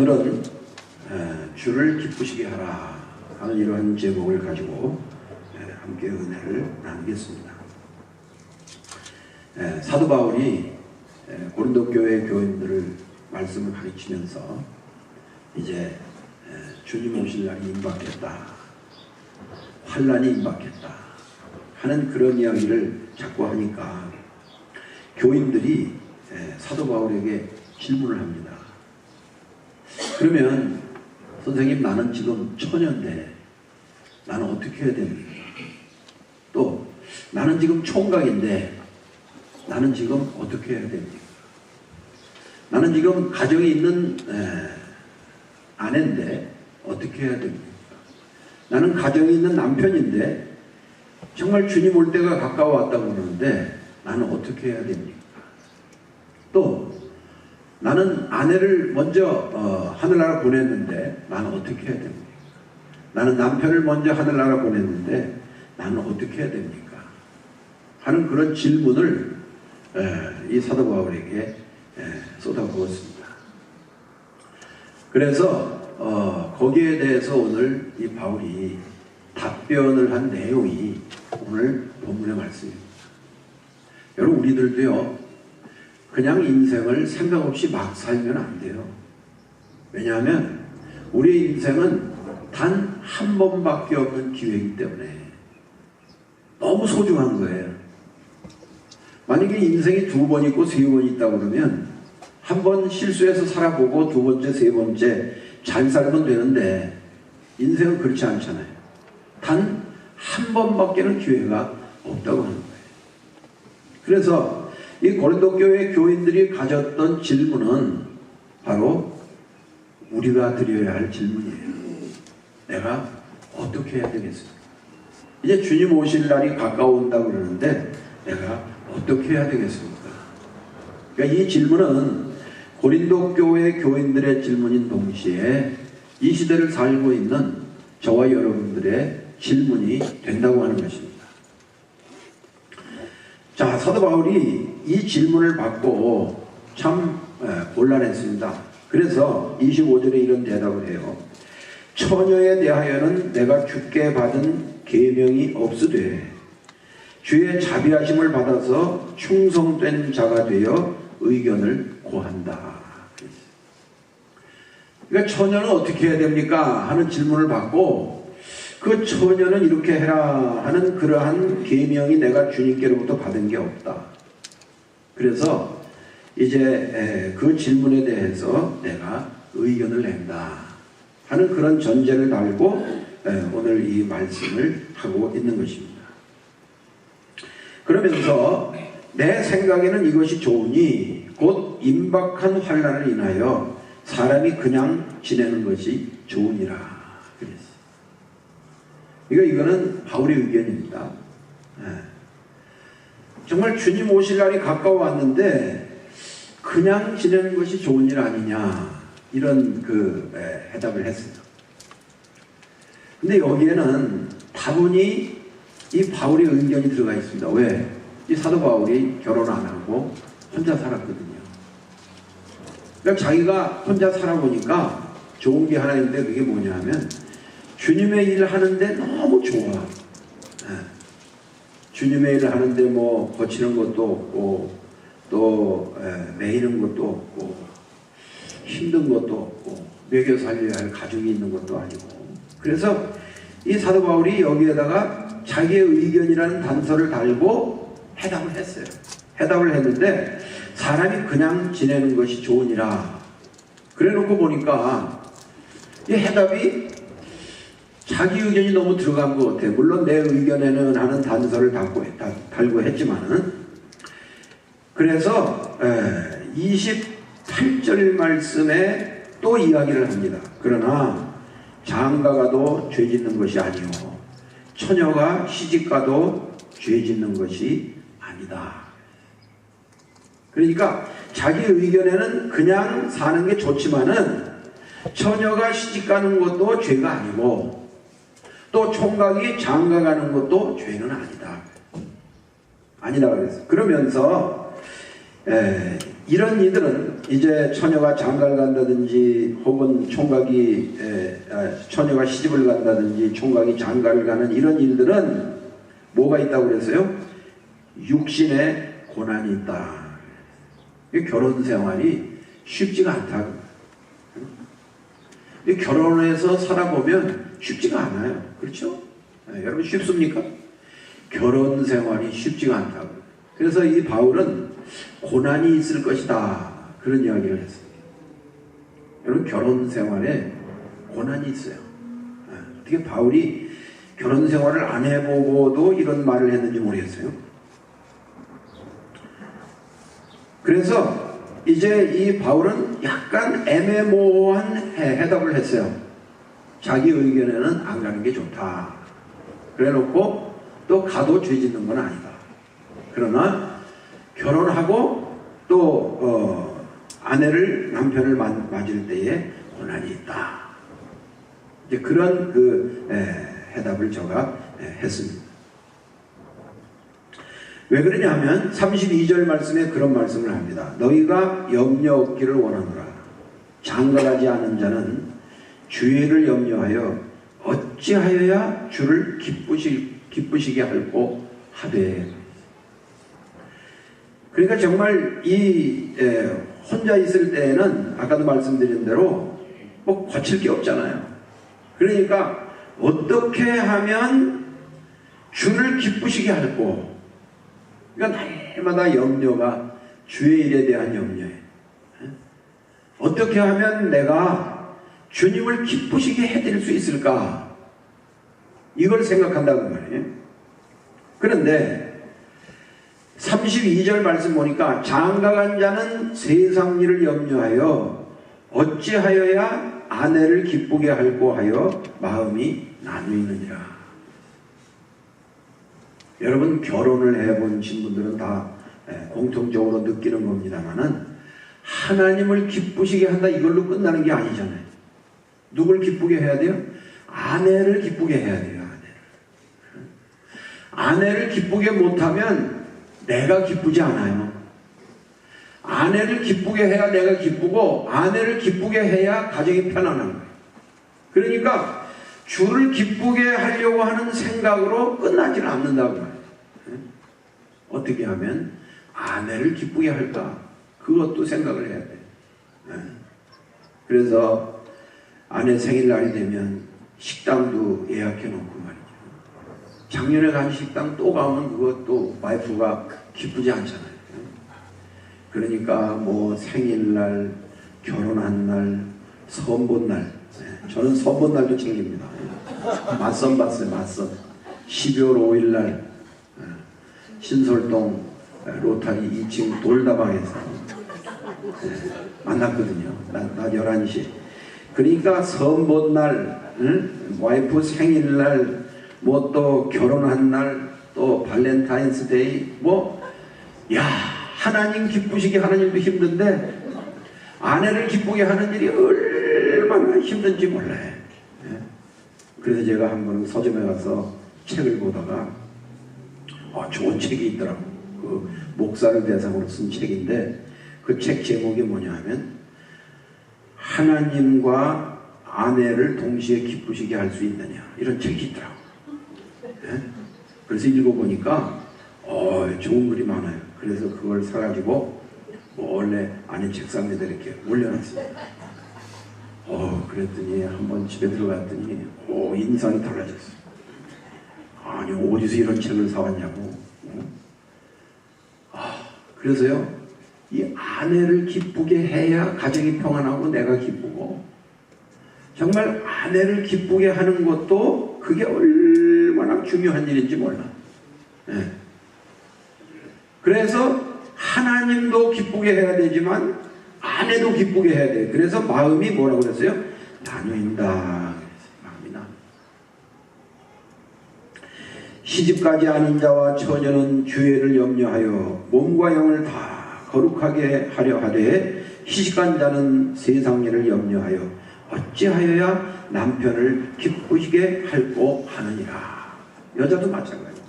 오늘은 주를 기쁘시게 하라 하는 이러한 제목을 가지고 함께 은혜를 나누겠습니다. 사도 바울이 고린도 교회 교인들을 말씀을 가르치면서 이제 주님 오실 날이 임박했다, 환난이 임박했다 하는 그런 이야기를 자꾸 하니까 교인들이 사도 바울에게 질문을 합니다. 그러면 선생님, 나는 지금 처녀인데 나는 어떻게 해야 됩니까? 또 나는 지금 총각인데 나는 지금 어떻게 해야 됩니까? 나는 지금 가정이 있는 아내인데 어떻게 해야 됩니까? 나는 가정이 있는 남편인데 정말 주님 올 때가 가까워왔다고 그러는데 나는 어떻게 해야 됩니까? 또 나는 아내를 먼저 하늘나라 보냈는데 나는 어떻게 해야 됩니까? 나는 남편을 먼저 하늘나라 보냈는데 나는 어떻게 해야 됩니까? 하는 그런 질문을 이 사도 바울에게 쏟아부었습니다. 그래서 거기에 대해서 오늘 이 바울이 답변을 한 내용이 오늘 본문의 말씀입니다. 여러분, 우리들도요, 그냥 인생을 생각 없이 막 살면 안 돼요. 왜냐하면 우리의 인생은 단 한 번밖에 없는 기회이기 때문에 너무 소중한 거예요. 만약에 인생이 두 번 있고 세 번 있다고 그러면 한 번 실수해서 살아보고 두 번째, 세 번째 잘 살면 되는데 인생은 그렇지 않잖아요. 단 한 번밖에는 기회가 없다고 하는 거예요. 그래서 이 고린도 교회 교인들이 가졌던 질문은 바로 우리가 드려야 할 질문이에요. 내가 어떻게 해야 되겠습니까? 이제 주님 오실 날이 가까운다고 그러는데 내가 어떻게 해야 되겠습니까? 그러니까 이 질문은 고린도 교회 교인들의 질문인 동시에 이 시대를 살고 있는 저와 여러분들의 질문이 된다고 하는 것입니다. 자, 사도 바울이 이 질문을 받고 참 곤란했습니다. 그래서 25절에 이런 대답을 해요. 처녀에 대하여는 내가 주께 받은 계명이 없으되 주의 자비하심을 받아서 충성된 자가 되어 의견을 고한다. 그러니까 처녀는 어떻게 해야 됩니까? 하는 질문을 받고 그 처녀는 이렇게 해라 하는 그러한 계명이 내가 주님께로부터 받은 게 없다. 그래서 이제 그 질문에 대해서 내가 의견을 낸다 하는 그런 전제를 달고 오늘 이 말씀을 하고 있는 것입니다. 그러면서 내 생각에는 이것이 좋으니 곧 임박한 환난을 인하여 사람이 그냥 지내는 것이 좋으니라. 그랬어요. 이거는 바울의 의견입니다. 정말 주님 오실 날이 가까워왔는데 그냥 지내는 것이 좋은 일 아니냐, 이런 해답을 했어요. 근데 여기에는 다분히 이 바울의 의견이 들어가 있습니다. 왜? 이 사도 바울이 결혼 안 하고 혼자 살았거든요. 그러니까 자기가 혼자 살아보니까 좋은 게 하나 있는데 그게 뭐냐 하면 주님의 일을 하는데 너무 좋아. 주님의 일을 하는데 뭐 거치는 것도 없고 또 매이는 것도 없고 힘든 것도 없고 먹여 살려야 할 가족이 있는 것도 아니고, 그래서 이 사도 바울이 여기에다가 자기의 의견이라는 단서를 달고 해답을 했어요. 해답을 했는데 사람이 그냥 지내는 것이 좋으니라. 그래 놓고 보니까 이 해답이 자기 의견이 너무 들어간 것 같아요. 물론 내 의견에는 하는 단서를 달고 했지만은. 그래서 28절 말씀에 또 이야기를 합니다. 그러나 장가가도 죄 짓는 것이 아니요 처녀가 시집가도 죄 짓는 것이 아니다. 그러니까 자기 의견에는 그냥 사는 게 좋지만은 처녀가 시집가는 것도 죄가 아니고 또 총각이 장가가는 것도 죄는 아니다. 아니다 그랬어요. 그러면서 이런 이들은 이제 처녀가 장가를 간다든지 혹은 총각이 처녀가 시집을 간다든지 총각이 장가를 가는 이런 일들은 뭐가 있다고 그랬어요? 육신의 고난이 있다. 결혼 생활이 쉽지가 않다고. 결혼해서 살아보면 쉽지가 않아요. 그렇죠? 여러분 쉽습니까? 결혼 생활이 쉽지가 않다고. 그래서 이 바울은 고난이 있을 것이다. 그런 이야기를 했어요. 여러분 결혼 생활에 고난이 있어요. 어떻게 바울이 결혼 생활을 안 해보고도 이런 말을 했는지 모르겠어요. 그래서 이제 이 바울은 약간 애매모호한 해답을 했어요. 자기 의견에는 안 가는 게 좋다. 그래 놓고 또 가도 죄 짓는 건 아니다. 그러나 결혼하고 또 남편을 맞을 때에 고난이 있다. 이제 그런 해답을 제가 했습니다. 왜 그러냐면 32절 말씀에 그런 말씀을 합니다. 너희가 염려 없기를 원하노라. 장가가지 않은 자는 주의를 염려하여 어찌하여야 주를 기쁘시게 할꼬 하되. 그러니까 정말 이 혼자 있을 때에는 아까도 말씀드린 대로 뭐 거칠 게 없잖아요. 그러니까 어떻게 하면 주를 기쁘시게 할꼬. 그러니까 날마다 염려가 주의 일에 대한 염려예요. 어떻게 하면 내가 주님을 기쁘시게 해드릴 수 있을까? 이걸 생각한다는 말이에요. 그런데 32절 말씀 보니까 장가간 자는 세상 일을 염려하여 어찌하여야 아내를 기쁘게 할꼬 하여 마음이 나누이느니라. 여러분 결혼을 해본 신분들은 다 공통적으로 느끼는 겁니다만은 하나님을 기쁘시게 한다 이걸로 끝나는 게 아니잖아요. 누굴 기쁘게 해야 돼요? 아내를 기쁘게 해야 돼요. 아내를 기쁘게 못하면 내가 기쁘지 않아요. 아내를 기쁘게 해야 내가 기쁘고 아내를 기쁘게 해야 가정이 편안한 거예요. 그러니까 주를 기쁘게 하려고 하는 생각으로 끝나지는 않는다고 말이에요. 어떻게 하면 아내를 기쁘게 할까? 그것도 생각을 해야 돼요. 그래서 아내 생일날이 되면 식당도 예약해 놓고 말이죠. 작년에 간 식당 또 가면 그것도 와이프가 기쁘지 않잖아요. 그러니까 뭐 생일날, 결혼한 날, 선본날. 저는 선본날도 챙깁니다. 맞선 봤어요. 맞선. 12월 5일날 신설동 로타리 2층 돌다방에서 만났거든요. 낮 11시. 그러니까 선본날, 와이프 생일날, 뭐 또 결혼한 날, 또 발렌타인스데이, 하나님 기쁘시게 하는 일도 힘든데 아내를 기쁘게 하는 일이 얼마나 힘든지 몰라요. 그래서 제가 한 번 서점에 가서 책을 보다가 좋은 책이 있더라고요. 그 목사를 대상으로 쓴 책인데 그 책 제목이 뭐냐 하면 하나님과 아내를 동시에 기쁘시게 할 수 있느냐, 이런 책이 있더라고요. 그래서 읽어보니까 좋은 글이 많아요. 그래서 그걸 사가지고 원래 아내 책상 위에다 이렇게 올려놨어요. 그랬더니 한번 집에 들어갔더니 인상이 달라졌어요. 아니 어디서 이런 책을 사왔냐고. 그래서요, 이 아내를 기쁘게 해야 가정이 평안하고 내가 기쁘고, 정말 아내를 기쁘게 하는 것도 그게 얼마나 중요한 일인지 몰라. 그래서 하나님도 기쁘게 해야 되지만 아내도 기쁘게 해야 돼. 그래서 마음이 뭐라고 그랬어요? 나누인다. 마음이 나누. 시집가지 않은 자와 처녀는 주애를 염려하여 몸과 영을 다 거룩하게 하려 하되 시집간 자는 세상 일을 염려하여 어찌하여야 남편을 기쁘시게 할꼬 하느니라. 여자도 마찬가지.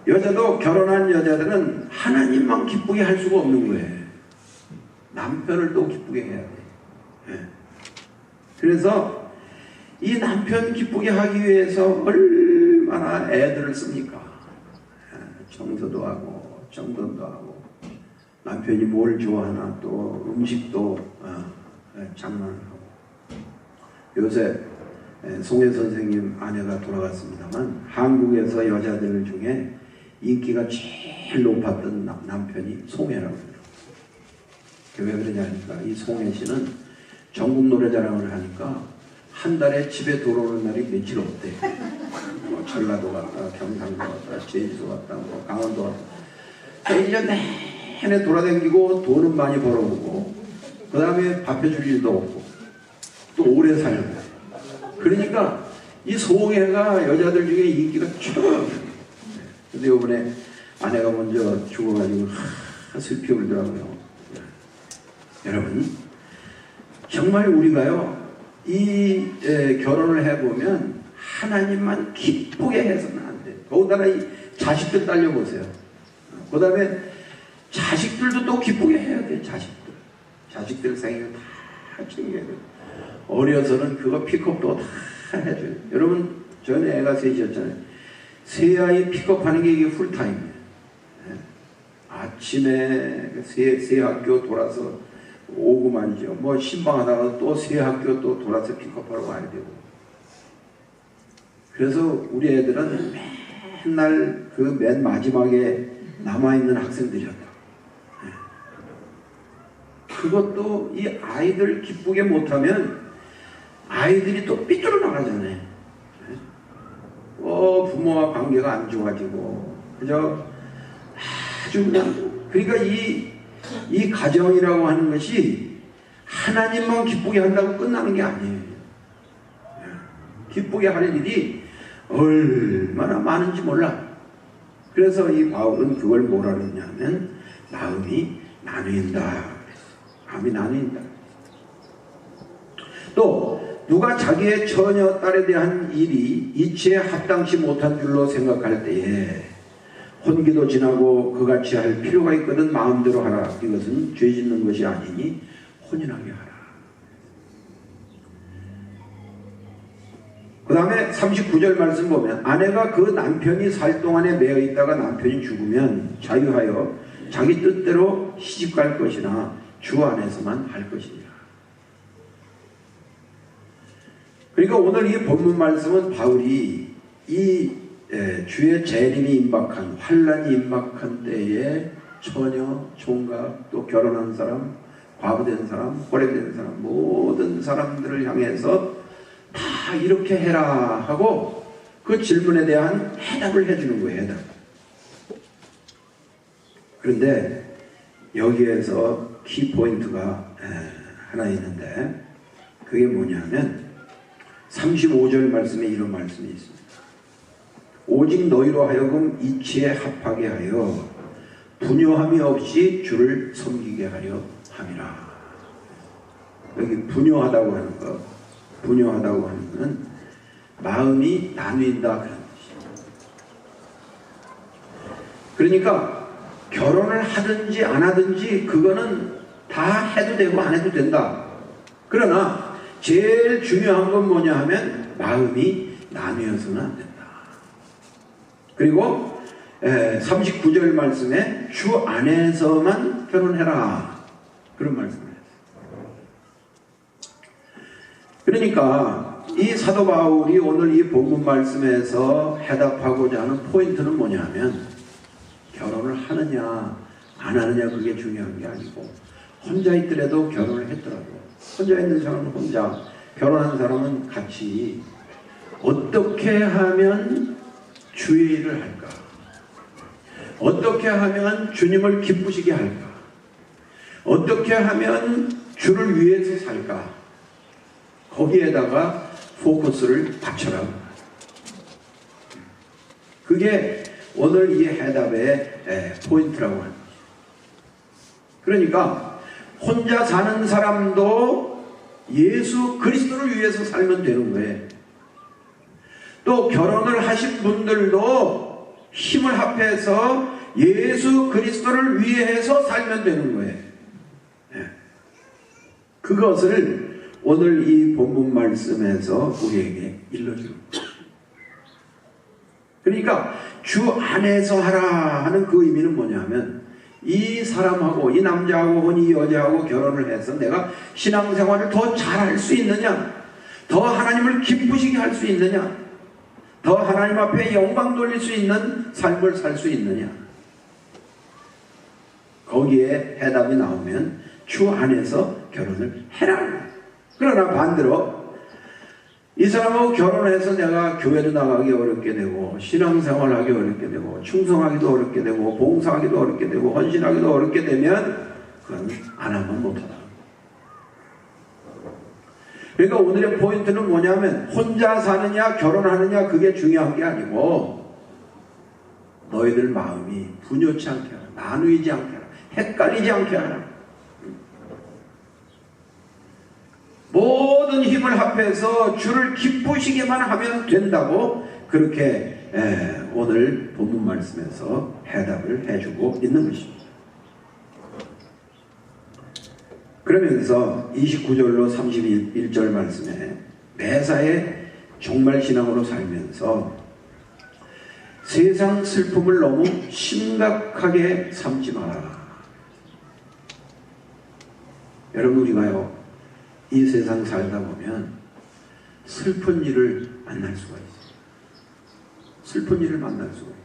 여자도 결혼한 여자들은 하나님만 기쁘게 할 수가 없는 거예요. 남편을 또 기쁘게 해야 돼. 예. 그래서 이 남편 기쁘게 하기 위해서 얼마나 애들을 씁니까? 청소도 하고 정돈도 하고 남편이 뭘 좋아하나 또 음식도 장만하고. 요새 송혜 선생님 아내가 돌아갔습니다만 한국에서 여자들 중에 인기가 제일 높았던 남편이 송혜라고 해요. 왜 그러냐니까 이 송혜 씨는 전국 노래자랑을 하니까 한 달에 집에 들어오는 날이 며칠 없대. 뭐 전라도 갔다, 경상도 갔다, 제주도 갔다, 뭐 강원도 갔다. 1년 내내 돌아다니고 돈은 많이 벌어보고 그 다음에 밥 해줄 일도 없고 또 오래 살고. 그러니까 이 송혜가 여자들 중에 인기가 최고예요. 근데 이번에 아내가 먼저 죽어가지고 슬피 울더라고요. 여러분 정말 우리가요 이 결혼을 해보면 하나님만 기쁘게 해서는 안 돼요. 더군다나 이 자식들 딸려보세요. 그 다음에 자식들도 또 기쁘게 해야 돼요. 자식들 생일 다 챙겨야 돼요. 어려서는 그거 픽업도 다 해줘요. 여러분 전에 애가 셋이었잖아요. 세 아이 픽업하는 게 이게 풀타임이에요. 아침에 세 학교 돌아서 오고 말이죠. 뭐 신방하다가 또 세 학교 또 돌아서 픽업하러 가야 되고. 그래서 우리 애들은 맨날 그 맨 마지막에 남아있는 학생들이었다. 그것도 이 아이들 기쁘게 못하면 아이들이 또 삐뚤어 나가잖아요. 부모와 관계가 안 좋아지고 그저 아주 그냥 그러니까 이 가정이라고 하는 것이 하나님만 기쁘게 한다고 끝나는 게 아니에요. 기쁘게 할 일이 얼마나 많은지 몰라. 그래서 이 바울은 그걸 뭐라 그러냐면 마음이 나뉜다. 마음이 나뉜다. 또 누가 자기의 처녀 딸에 대한 일이 이치에 합당치 못한 줄로 생각할 때에 혼기도 지나고 그같이 할 필요가 있거든 마음대로 하라. 이것은 죄 짓는 것이 아니니 혼인하게 하라. 그 다음에 39절 말씀 보면 아내가 그 남편이 살 동안에 매여 있다가 남편이 죽으면 자유하여 자기 뜻대로 시집갈 것이나 주 안에서만 할 것이니라. 그러니까 오늘 이 본문 말씀은 바울이 이 주의 재림이 임박한 환란이 임박한 때에 처녀, 총각, 또 결혼한 사람, 과부된 사람, 호래된 사람 모든 사람들을 향해서 다 이렇게 해라 하고 그 질문에 대한 해답을 해주는 거예요. 해답. 그런데 여기에서 키포인트가 하나 있는데 그게 뭐냐면 35절 말씀에 이런 말씀이 있습니다. 오직 너희로 하여금 이치에 합하게 하여 분요함이 없이 주를 섬기게 하려 함이라. 여기 분요하다고 하는 거, 분요하다고 하는 것은 마음이 나뉜다 그런 뜻이에요. 그러니까 결혼을 하든지 안 하든지 그거는 다 해도 되고 안 해도 된다. 그러나 제일 중요한 건 뭐냐 하면 마음이 나뉘어서는 안 된다. 그리고 39절 말씀에 주 안에서만 결혼해라. 그런 말씀을 했어요. 그러니까 이 사도 바울이 오늘 이 본문 말씀에서 해답하고자 하는 포인트는 뭐냐 하면 결혼을 하느냐 안 하느냐 그게 중요한 게 아니고 혼자 있더라도 결혼을 했더라도 혼자 있는 사람은 혼자, 결혼한 사람은 같이 어떻게 하면 주의 일을 할까? 어떻게 하면 주님을 기쁘시게 할까? 어떻게 하면 주를 위해서 살까? 거기에다가 포커스를 맞춰라. 그게 오늘 이 해답의 포인트라고 합니다. 그러니까 혼자 사는 사람도 예수 그리스도를 위해서 살면 되는 거예요. 또 결혼을 하신 분들도 힘을 합해서 예수 그리스도를 위해서 살면 되는 거예요. 그것을 오늘 이 본문 말씀에서 우리에게 일러주는 거예요. 그러니까 주 안에서 하라 하는 그 의미는 뭐냐면, 이 사람하고, 이 남자하고 혹은 이 여자하고 결혼을 해서 내가 신앙생활을 더 잘할 수 있느냐, 더 하나님을 기쁘시게 할 수 있느냐, 더 하나님 앞에 영광 돌릴 수 있는 삶을 살 수 있느냐, 거기에 해답이 나오면 주 안에서 결혼을 해라. 그러나 반대로 이 사람하고 결혼해서 내가 교회도 나가기 어렵게 되고, 신앙생활하기 어렵게 되고, 충성하기도 어렵게 되고, 봉사하기도 어렵게 되고, 헌신하기도 어렵게 되면 그건 안 하면 못하다. 그러니까 오늘의 포인트는 뭐냐면, 혼자 사느냐 결혼하느냐 그게 중요한 게 아니고, 너희들 마음이 분요치 않게 하라, 나누이지 않게 하라, 헷갈리지 않게 하라. 모든 힘을 합해서 주를 기쁘시게만 하면 된다고, 그렇게 오늘 본문 말씀에서 해답을 해주고 있는 것입니다. 그러면서 29절로 31절 말씀에 매사에 종말신앙으로 살면서 세상 슬픔을 너무 심각하게 삼지 마라. 여러분, 우리가요, 이 세상 살다 보면 슬픈 일을 만날 수가 있어요. 슬픈 일을 만날 수가 있어요.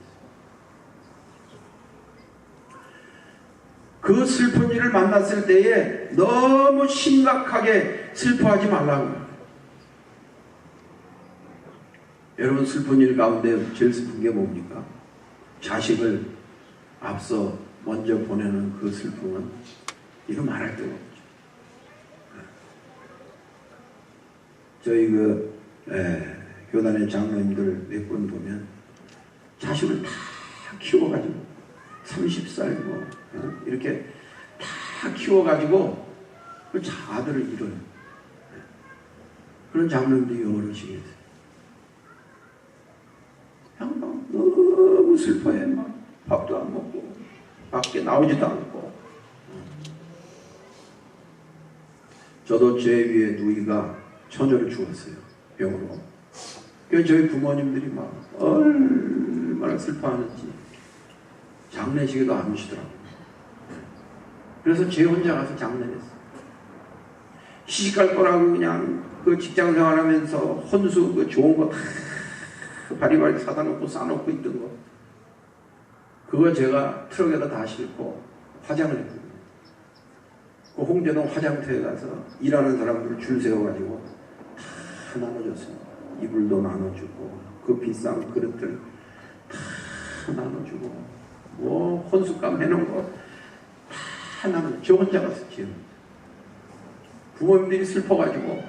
그 슬픈 일을 만났을 때에 너무 심각하게 슬퍼하지 말라고. 여러분, 슬픈 일 가운데 제일 슬픈 게 뭡니까? 자식을 앞서 먼저 보내는 그 슬픔은 이거 말할 데가 없죠. 저희 교단의 장로님들 몇 분 보면 자식을 다 키워가지고 30살 이렇게 다 키워가지고 그 아들을 잃어요. 그런 장로님들이 여러 시 계세요. 그냥 막 너무 슬퍼해. 막 밥도 안 먹고 밖에 나오지도 않고. 저도 제 위에 누이가 처녀를 죽었어요. 병으로. 그래서 저희 부모님들이 막 얼마나 슬퍼하는지 장례식에도 안 오시더라고요. 그래서 제 혼자 가서 장례를 했어요. 시집갈 거라고 그냥 그 직장 생활하면서 혼수 그 좋은 거 다 바리바리 사다 놓고 싸놓고 있던 거, 그거 제가 트럭에다 다 싣고 화장을 했거든요. 그 홍대동 화장터에 가서 일하는 사람들 줄 세워가지고 다 나눠줬어요. 이불도 나눠주고, 그 비싼 그릇들 다 나눠주고, 뭐 혼숫감 해놓은 거 다 나눠주고, 저 혼자 갔었지요. 부모님들이 슬퍼가지고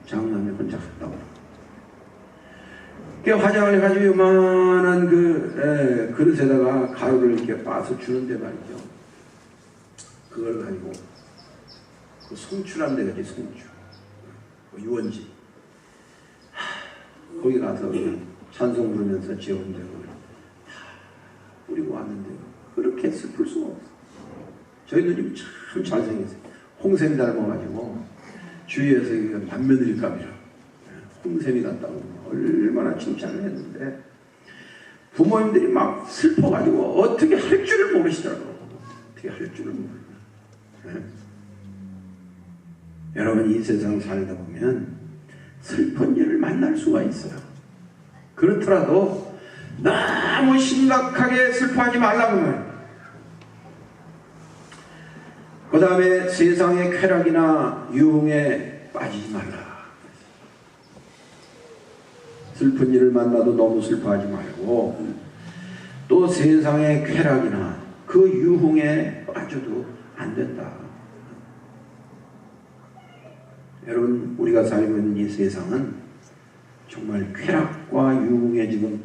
장남이 혼자 갔다고. 그 화장을 해가지고 요만한 그릇에다가 가루를 이렇게 빻아서 주는데 말이죠. 그걸 가지고 그 송추란 데가 있지, 송추, 그 유원지, 거기 가서 찬송 부르면서 재운대고 뿌리고 왔는데 그렇게 슬플 수가 없어. 저희 누님 참 잘생겼어요. 홍샘이 닮아가지고 주위에서 맏며느리감이라 홍샘이 같다고 얼마나 칭찬을 했는데, 부모님들이 막 슬퍼가지고 어떻게 할 줄을 모르시더라고요. 어떻게 할 줄을 모르나. 여러분, 이 세상 살다 보면 슬픈 일을 만날 수가 있어요. 그렇더라도 너무 심각하게 슬퍼하지 말라고 말해요. 그 다음에 세상의 쾌락이나 유흥에 빠지지 말라. 슬픈 일을 만나도 너무 슬퍼하지 말고, 또 세상의 쾌락이나 그 유흥에 빠져도 안 된다. 여러분, 우리가 살고 있는 이 세상은 정말 쾌락과 유흥에 지금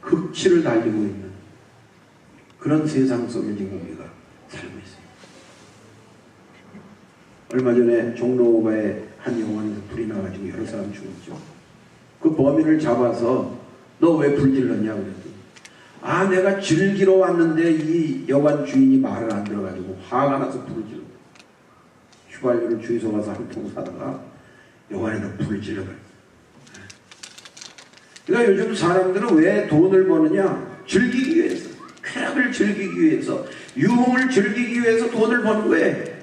극치를 달리고 있는 그런 세상 속에 지금 우리가 살고 있습니다. 얼마 전에 종로가에 한 영화에서 불이 나가지고 여러 사람 죽었죠. 그 범인을 잡아서 너 왜 불질렀냐 그랬더니 아, 내가 즐기러 왔는데 이 여관 주인이 말을 안 들어가지고 화가 나서 불을 질러. 휘발유를 주유소 가서 한 통 사다가 여관에다 불을 질러버려. 그러니까 요즘 사람들은 왜 돈을 버느냐? 즐기기 위해서, 쾌락을 즐기기 위해서, 유흥을 즐기기 위해서 돈을 버는 거예요.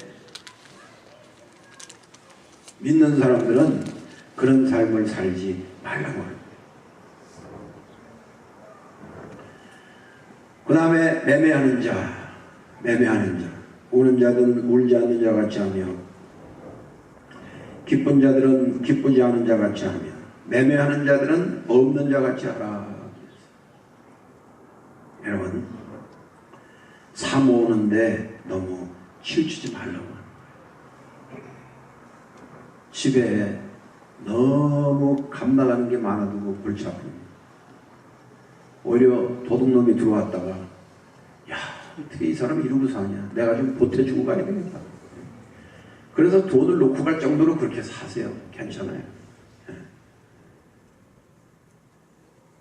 믿는 사람들은 그런 삶을 살지 말라고 합니다. 그 다음에 매매하는 자, 우는 자들은 울지 않는 자 같이 하며 기쁜 자들은 기쁘지 않은 자 같이 하며 매매하는 자들은 없는 자 같이 하라. 여러분, 사 모으는데 너무 치우치지 말라고. 집에 너무 감나가는 게 많아도 골치 아픕니다. 오히려 도둑놈이 들어왔다가 야, 어떻게 이 사람이 이러고 사냐, 내가 좀 보태주고 가야 되겠다. 그래서 돈을 놓고 갈 정도로 그렇게 사세요. 괜찮아요.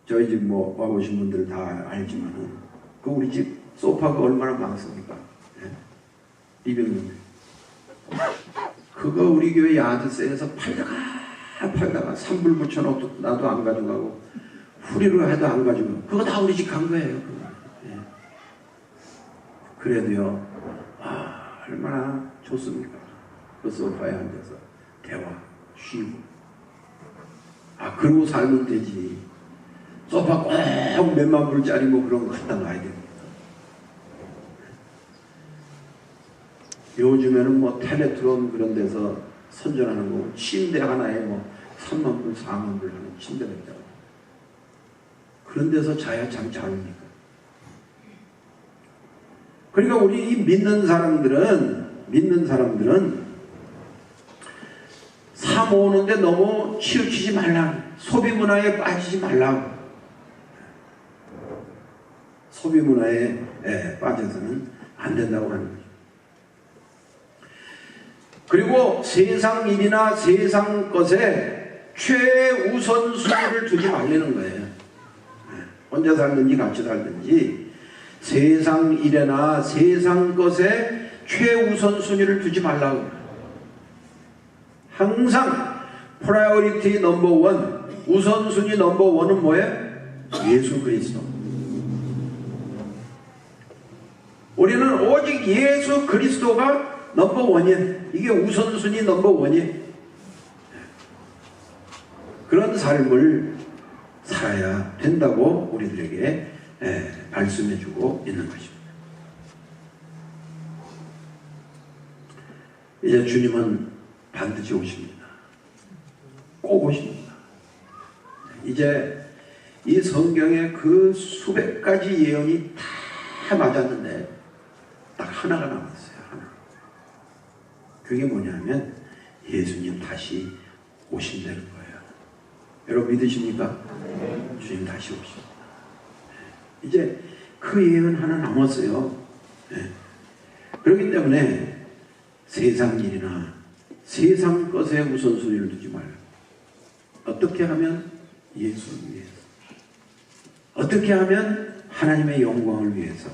저희 집 뭐 와보신 분들 다 알지만은 그 우리 집 소파가 얼마나 많습니까? 리빙룸. 그거 우리 교회 야드세에서 팔다가 산불 붙여놔도 안 가져가고 후리로 해도 안 가져가고 그거 다 우리 집 간 거예요. 그래도요, 아, 얼마나 좋습니까? 그 소파에 앉아서 대화, 쉬고. 아, 그러고 살면 되지. 소파 꼭 몇만 불짜리 뭐 그런 거 갖다 놔야 됩니다. 요즘에는 뭐 텔레트론 그런 데서 선전하는 거, 침대 하나에 뭐 3만 불, 4만 불 하는 침대가 있다고. 그런 데서 자야 잠 잘 옵니까? 그러니까 우리 이 믿는 사람들은 사 모으는데 너무 치우치지 말라. 소비 문화에 빠지지 말라. 소비 문화에 빠져서는 안 된다고 하는 거죠. 그리고 세상 일이나 세상 것에 최우선순위를 두지 말라는 거예요. 혼자 살든지 같이 살든지 세상 일에나 세상 것에 최우선순위를 두지 말라고. 항상 프라이어리티 넘버 1, 우선순위 넘버 1은 뭐예요? 예수 그리스도. 우리는 오직 예수 그리스도가 넘버 1이에요. 이게 우선순위 넘버 1이에요. 그런 삶을 살아야 된다고 우리들에게 말씀해주고 있는 것입니다. 이제 주님은 반드시 오십니다. 꼭 오십니다. 이제 이 성경에 그 수백 가지 예언이 다 맞았는데 딱 하나가 남았어요. 하나. 그게 뭐냐면 예수님 다시 오신다는 거예요. 여러분 믿으십니까? 주님 다시 오십니다. 이제 그 예언 하나 남았어요. 그렇기 때문에 세상 일이나 세상 것에 우선순위를 두지 말라. 어떻게 하면 예수를 위해서, 어떻게 하면 하나님의 영광을 위해서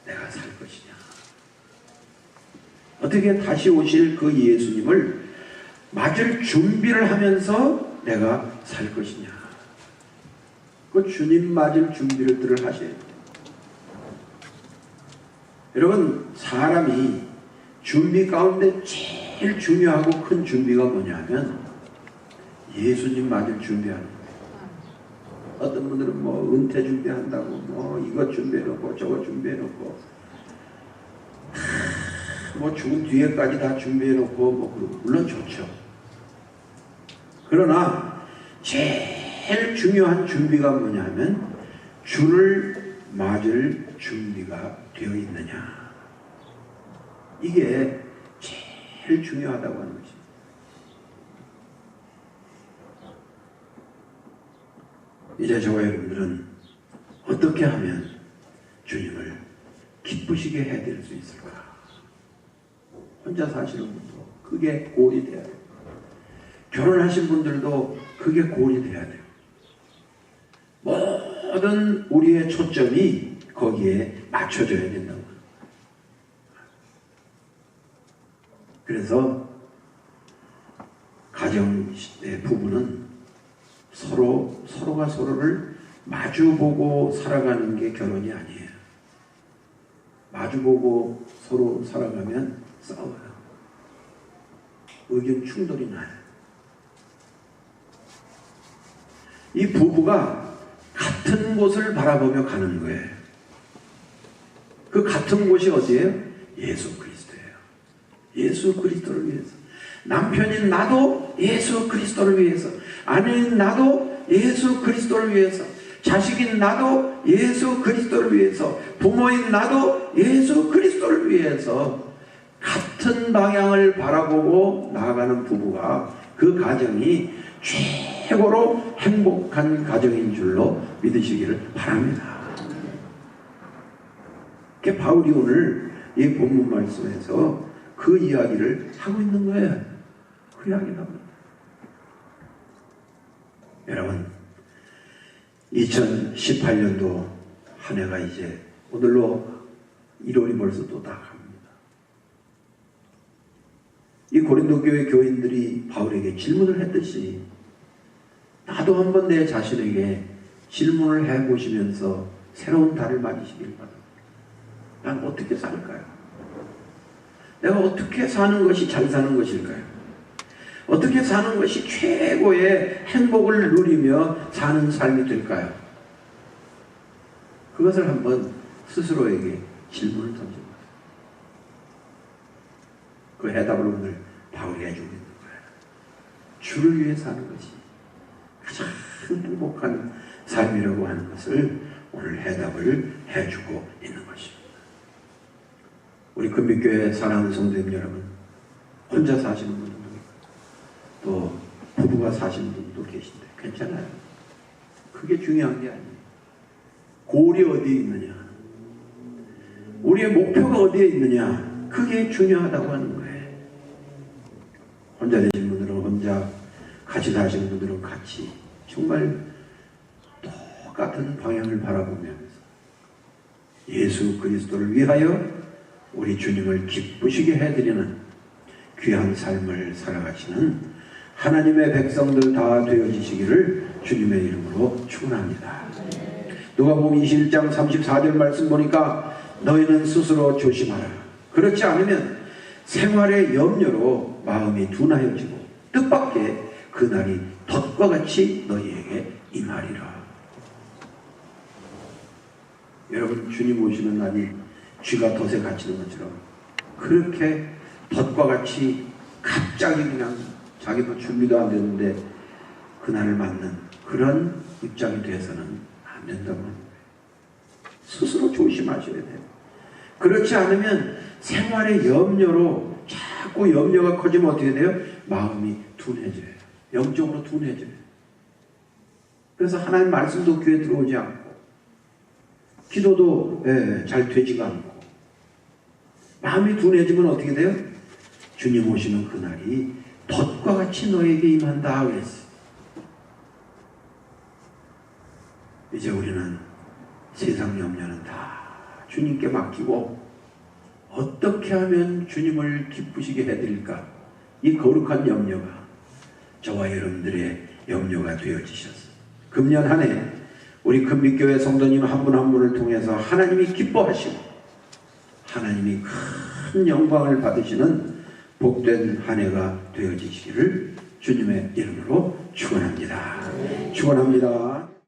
내가 살 것이냐, 어떻게 다시 오실 그 예수님을 맞을 준비를 하면서 내가 살 것이냐, 그 주님 맞을 준비를 하셔야 돼요. 여러분, 사람이 준비 가운데 제일 중요하고 큰 준비가 뭐냐면 예수님 맞을 준비하는 거예요. 어떤 분들은 뭐 은퇴 준비한다고 뭐 이것 준비해놓고 저것 준비해놓고 뭐 죽은 뒤에까지 다 준비해놓고 뭐 물론 좋죠. 그러나 제일 중요한 준비가 뭐냐면 주를 맞을 준비가 되어 있느냐, 이게 제일 중요하다고 하는 것입니다. 이제 저와 여러분들은 어떻게 하면 주님을 기쁘시게 해드릴 수 있을까? 혼자 사시는 분도 그게 골이 돼야 돼요. 결혼하신 분들도 그게 골이 돼야 돼요. 모든 우리의 초점이 거기에 맞춰져야 된다고. 그래서 가정의 부부는 서로가 서로를 마주보고 살아가는 게 결혼이 아니에요. 마주보고 서로 살아가면 싸워요. 의견 충돌이 나요. 이 부부가 같은 곳을 바라보며 가는 거예요. 그 같은 곳이 어디예요? 예수 그리스도예요. 예수 그리스도를 위해서. 남편인 나도 예수 그리스도를 위해서, 아내인 나도 예수 그리스도를 위해서, 자식인 나도 예수 그리스도를 위해서, 부모인 나도 예수 그리스도를 위해서 같은 방향을 바라보고 나아가는 부부가 그 가정이 최고로 행복한 가정인 줄로 믿으시기를 바랍니다. 바울이 오늘 이 본문 말씀에서 그 이야기를 하고 있는 거예요. 그 이야기를 하고 있는 거예요. 여러분, 2018년도 한 해가 이제 오늘로 1월이 벌써 또 다 갑니다. 이 고린도 교회 교인들이 바울에게 질문을 했듯이 나도 한번 내 자신에게 질문을 해보시면서 새로운 달을 맞으시길 바랍니다. 난 어떻게 살까요? 내가 어떻게 사는 것이 잘 사는 것일까요? 어떻게 사는 것이 최고의 행복을 누리며 사는 삶이 될까요? 그것을 한번 스스로에게 질문을 던져보세요. 그 해답을 오늘 바울이 해주고 있는 거예요. 주를 위해 사는 것이 가장 행복한 삶이라고 하는 것을 오늘 해답을 해주고 있는 것입니다. 우리 금빛교회 사랑하는 성도님 여러분, 혼자 사시는 분들도 있고 또 부부가 사시는 분도 계신데 괜찮아요. 그게 중요한 게 아니에요. 골이 어디에 있느냐, 우리의 목표가 어디에 있느냐, 그게 중요하다고 하는 거예요. 혼자 되신 분들은 혼자, 같이 사시는 분들은 같이, 정말 똑같은 방향을 바라보면서 예수 그리스도를 위하여 우리 주님을 기쁘시게 해드리는 귀한 삶을 살아가시는 하나님의 백성들 다 되어지시기를 주님의 이름으로 축원합니다. 누가복음 21장 34절 말씀 보니까 너희는 스스로 조심하라. 그렇지 않으면 생활의 염려로 마음이 둔하여지고 뜻밖의 그날이 덫과 같이 너희에게 임하리라. 여러분, 주님 오시는 날이 쥐가 덫에 갇히는 것처럼 그렇게 덫과 같이 갑자기 그냥 자기도 준비도 안 되는데 그날을 맞는 그런 입장이 돼서는 안 된다고 합니다. 스스로 조심하셔야 돼요. 그렇지 않으면 생활의 염려로 자꾸 염려가 커지면 어떻게 돼요? 마음이 둔해져요. 영적으로 둔해져요. 그래서 하나님 말씀도 귀에 들어오지 않고 기도도 잘 되지가 않고 마음이 둔해지면 어떻게 돼요? 주님 오시는 그날이 덫과 같이 너에게 임한다 그랬어요. 이제 우리는 세상 염려는 다 주님께 맡기고 어떻게 하면 주님을 기쁘시게 해드릴까? 이 거룩한 염려가 저와 여러분들의 염려가 되어지셨어요. 금년 한 해 우리 금빛교회 성도님 한 분 한 분을 통해서 하나님이 기뻐하시고 하나님이 큰 영광을 받으시는 복된 한 해가 되어지시기를 주님의 이름으로 축원합니다. 축원합니다.